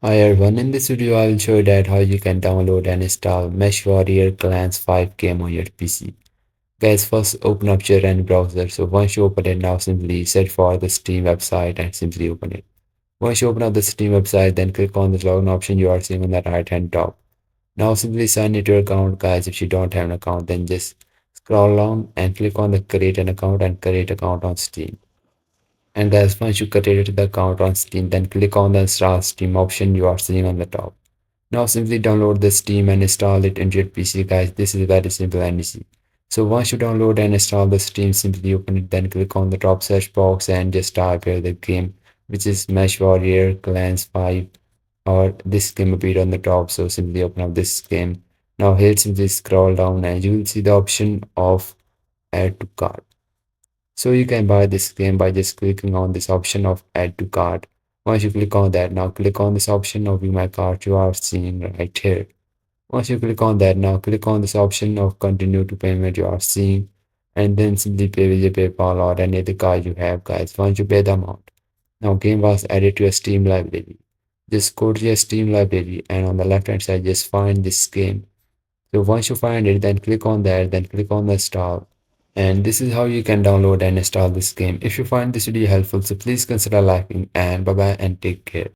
Hi everyone, in this video I will show you that how you can download and install MechWarrior Clans 5 game on your PC. Guys, first open up your any browser. So once you open it now, simply search for the Steam website and simply open it. Once you open up the Steam website, then click on the login option you are seeing on the right hand top. Now simply sign into your account, guys. If you don't have an account, then just scroll down and click on the create an account and create account on Steam. And guys, once you created the account on Steam, then click on the install Steam option you are seeing on the top. Now simply download the Steam and install it into your PC, guys. This is very simple and easy. So once you download and install the Steam, simply open it, then click on the top search box and just type here the game, which is Mesh Warrior Clans 5, or this game appeared on the top. So simply open up this game. Now here simply scroll down and you will see the option of add to cart. So you can buy this game by just clicking on this option of add to cart. Once you click on that, now click on this option of view my cart you are seeing right here. Once you click on that, now click on this option of continue to payment you are seeing, and then simply pay with your PayPal or any other card you have, guys. Once you pay the amount, now game was added to your Steam library. Just go to your Steam library and on the left hand side just find this game. So once you find it, then click on that, then click on the install. And this is how you can download and install this game. If you find this video helpful, so please consider liking, and bye bye and take care.